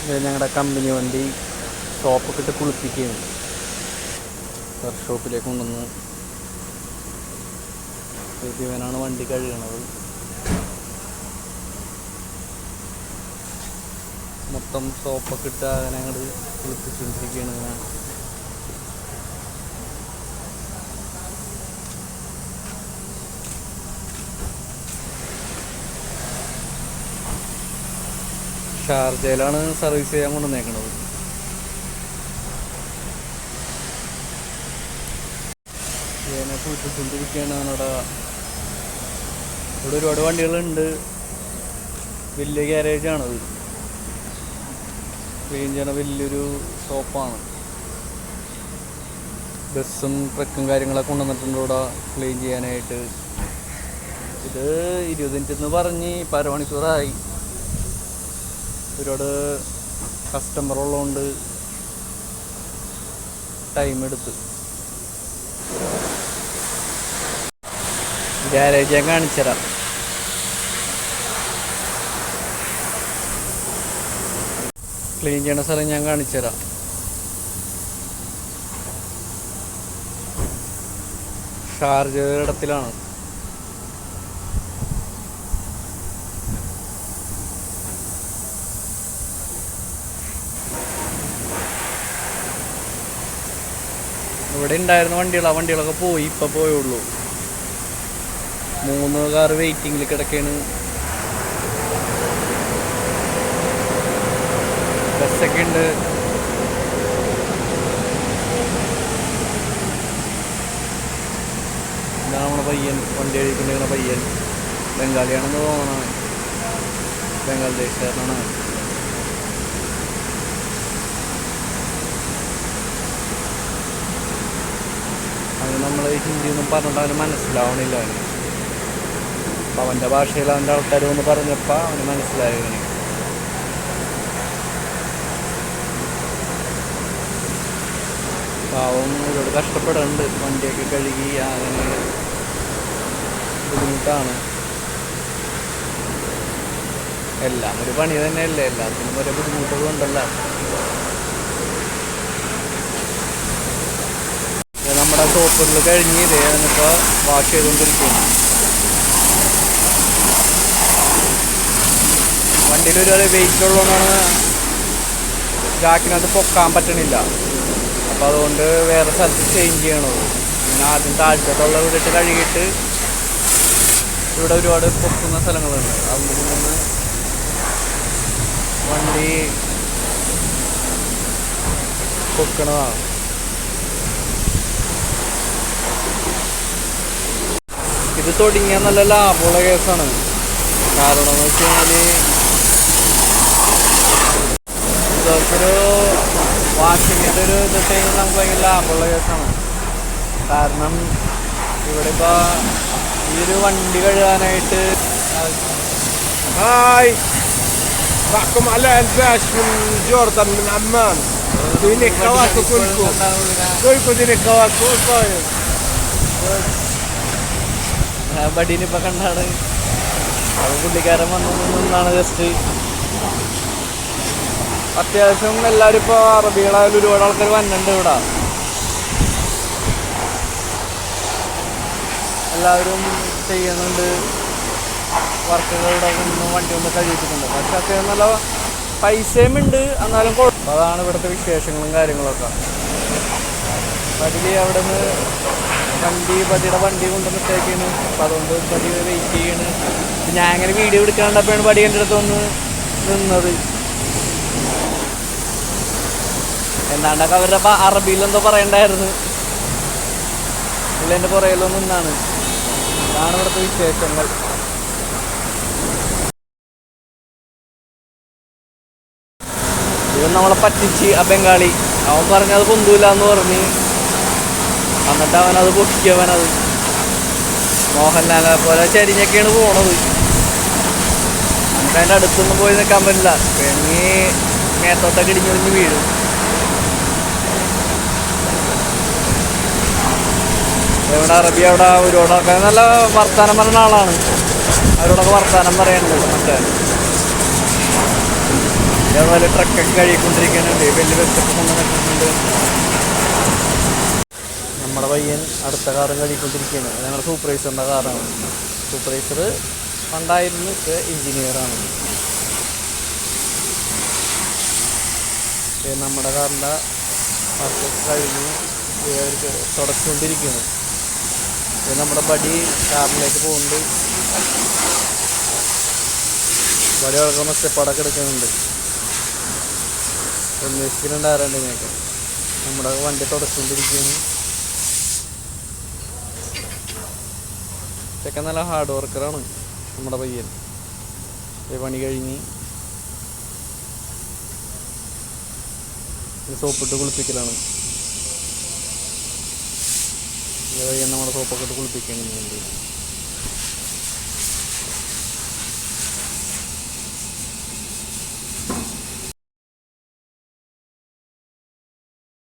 ഞങ്ങളുടെ കമ്പനി വണ്ടി ഷോപ്പൊക്കെ ഇട്ട് കുളിപ്പിക്കുകയാണ്. വർക്ക്ഷോപ്പിലേക്ക് കൊണ്ടുവന്ന് ഇവനാണ് വണ്ടി കഴുകണത്. മൊത്തം സോപ്പൊക്കെ ഇട്ട് അങ്ങനെ അങ്ങോട്ട് കുളിപ്പിച്ചുകൊണ്ടിരിക്കുകയാണ് ഞാൻ. ഷാർജയിലാണ് സർവീസ് ചെയ്യാൻ കൊണ്ടുവന്നേക്കണത്. ഇതിനെ കുളിപ്പിച്ചുകൊണ്ടിരിക്കുകയാണ് അവിടെ. ഇവിടെ ഒരുപാട് വണ്ടികളുണ്ട്. വലിയ ഗ്യാരേജാണത്. ക്ലീൻ ചെയ്യണ വലിയൊരു ഷോപ്പാണ്. ബസ്സും ട്രക്കും കാര്യങ്ങളൊക്കെ കൊണ്ടുവന്നിട്ടുണ്ട് ഇവിടെ ക്ലീൻ ചെയ്യാനായിട്ട്. ഇത് 20 മിനിറ്റ് പറഞ്ഞ് 1 മണിക്കൂറായി. ഒരുപാട് കസ്റ്റമർ ഉള്ളതുകൊണ്ട് ടൈം എടുത്ത്. ഗ്യാരേജ് ഞാൻ കാണിച്ചുതരാം. ക്ലീൻ ചെയ്യണ സ്ഥലം ഞാൻ കാണിച്ചുതരാം. ഷാർജ ഇടത്തിലാണ്. ഇവിടെ ഉണ്ടായിരുന്ന വണ്ടികൾ, ആ വണ്ടികളൊക്കെ പോയി. ഇപ്പം പോയുള്ളൂ. 3 കാർ വെയിറ്റിങ്ങിൽ കിടക്കുകയാണ്. ബസ്സൊക്കെ ഉണ്ട്. ഇതാണ് നമ്മുടെ പയ്യൻ, വണ്ടി കഴിക്കുന്ന പയ്യൻ. ബംഗാളിയാണെന്ന് തോന്നണം. ബംഗാൾ ദേശക്കാരനാണ്. അത് നമ്മൾ ഹിന്ദി ഒന്നും പറഞ്ഞിട്ട് അവന് മനസ്സിലാവണില്ല. അവന് അപ്പം അവൻ്റെ ഭാഷയിൽ അവൻ്റെ ആൾക്കാർ ഒന്ന് പറഞ്ഞപ്പോൾ അവന് മനസ്സിലായി. അവന് പാവം ഒരുപാട് കഷ്ടപ്പെടുന്നുണ്ട്. വണ്ടിയൊക്കെ കഴുകി അങ്ങനെ ബുദ്ധിമുട്ടാണ്. എല്ലാം ഒരു പണി തന്നെയല്ലേ, എല്ലാത്തിനും ഓരോ ബുദ്ധിമുട്ടുകളുണ്ടല്ലോ. നമ്മുടെ ഷോപ്പുകളിൽ കഴിഞ്ഞ് ഇതേന്നിപ്പോൾ വാഷ് ചെയ്തുകൊണ്ടിരിക്കുകയാണ്. വണ്ടിയിൽ ഒരുപാട് വെയിറ്റ് ഉള്ളതുകൊണ്ടാണ് ജാക്കിനകത്ത് പൊക്കാൻ പറ്റണില്ല. അപ്പോൾ അതുകൊണ്ട് വേറെ സ്ഥലത്ത് ചേഞ്ച് ചെയ്യണത്. അങ്ങനെ ആദ്യം താഴ്ചത്തുള്ള വിടിട്ട് കഴുകിയിട്ട് ഇവിടെ ഒരുപാട് പൊക്കുന്ന സ്ഥലങ്ങളുണ്ട്. അതിൽ നിന്ന് വണ്ടി പൊക്കണതാണ്. ഇത് തുടങ്ങിയാൽ നല്ല ലാഭമുള്ള കേസാണ്. കാരണം എന്ന് വെച്ച് കഴിഞ്ഞാൽ ഇതൊരു വാഷിങ്ങിൻ്റെ ഒരു ഇത് കഴിഞ്ഞാൽ നമുക്ക് ഭയങ്കര ലാഭമുള്ള കേസാണ്. കാരണം ഇവിടെ ഇപ്പോൾ ഈ ഒരു വണ്ടി കഴുകാനായിട്ട് معكم على الباش من جوردن من عمان. ديني كواكو كلكم ديني كواكو طيب. ബഡീനിപ്പോൾ കണ്ടാണ്. അത് പുള്ളിക്കാരൻ വന്നതാണ് ജസ്റ്റ്. അത്യാവശ്യം എല്ലാവരും ഇപ്പോൾ അറബികളായാലും ഒരുപാട് ആൾക്കാർ വന്നിട്ടുണ്ട് ഇവിടെ. എല്ലാവരും ചെയ്യുന്നുണ്ട്. വർക്കുകളുടെ ഒന്നും വണ്ടി ഒന്ന് കഴിയിച്ചിട്ടുണ്ട്. പക്ഷെ അത്യാവശ്യം നല്ല പൈസയും ഉണ്ട്. എന്നാലും കുഴപ്പം. അതാണ് ഇവിടുത്തെ വിശേഷങ്ങളും കാര്യങ്ങളൊക്കെ. പതി അവിടെ നിന്ന് പതിയുടെ വണ്ടി കൊണ്ടുവന്നിട്ടേക്കാണ്. അപ്പം അതുകൊണ്ട് പതി വെയിറ്റ് ചെയ്യണ്. ഞാൻ അങ്ങനെ വീഡിയോ എടുക്കാണ്ടപ്പോഴാണ് പടി എൻ്റെ അടുത്ത് വന്ന് നിന്നത്. എന്താണ്ടൊക്കെ അവരുടെ അറബിയിലെന്തോ പറയണ്ടായിരുന്നു. ഇല്ല, എൻ്റെ പുറയിലോ നിന്നാണ്. ഇതാണ് ഇവിടുത്തെ വിശേഷങ്ങൾ. ഇവൻ നമ്മളെ പറ്റിച്ച് ആ ബംഗാളി. അവൻ പറഞ്ഞത് പൊന്തൂല എന്ന് പറഞ്ഞ്. എന്നിട്ട് അവനത് പൊക്കിയവനത് മോഹൻലാലിനെ പോലെ ചരിഞ്ഞൊക്കെയാണ് പോണത്. നമുക്ക് അതിൻ്റെ അടുത്തൊന്നും പോയി നിൽക്കാൻ പറ്റില്ല. പെണ്ണി മേത്തോട്ടൊക്കെ ഇടിഞ്ഞൊടിഞ്ഞ് വീഴും. ഇവിടെ അറബി അവിടെ ഒരുപാടൊക്കെ നല്ല വർത്താനം പറയുന്ന ആളാണ്. അവരോടൊക്കെ വർത്താനം പറയുന്നുണ്ട്. മറ്റേ അതേപോലെ ട്രക്കൊക്കെ കഴുകിക്കൊണ്ടിരിക്കുന്നുണ്ട്. വലിയ ബസ്സൊക്കെ കൊണ്ട് നിൽക്കുന്നുണ്ട്. നമ്മുടെ പയ്യൻ അടുത്ത കാറും കഴുകിക്കൊണ്ടിരിക്കുകയാണ്. ഞങ്ങളുടെ സൂപ്പർവൈസറിൻ്റെ കാറാണ്. സൂപ്പർവൈസർ പണ്ടായിരുന്നു, ഇപ്പോൾ എഞ്ചിനീയറാണ്. നമ്മുടെ കാറിൻ്റെ വർക്ക് കഴിഞ്ഞ് അവർക്ക് തുടച്ചുകൊണ്ടിരിക്കുന്നു. നമ്മുടെ ബഡി കാറിലേക്ക് പോകുന്നുണ്ട്. ബഡി കിടക്കുന്ന സ്റ്റെപ്പാടൊക്കെ എടുക്കുന്നുണ്ട്. അന്വേഷിക്കുന്നുണ്ടായിരുന്നു ഇതിനൊക്കെ. നമ്മുടെ വണ്ടി തുടച്ചുകൊണ്ടിരിക്കുകയാണ്. ഇതൊക്കെ നല്ല ഹാർഡ് വർക്കറാണ് നമ്മുടെ പയ്യൻ. പണി കഴിഞ്ഞ് സോപ്പിട്ട് കുളിപ്പിക്കലാണ്. പയ്യൻ നമ്മുടെ സോപ്പൊക്കെ ഇട്ട് കുളിപ്പിക്കുകയാണ് വേണ്ടി.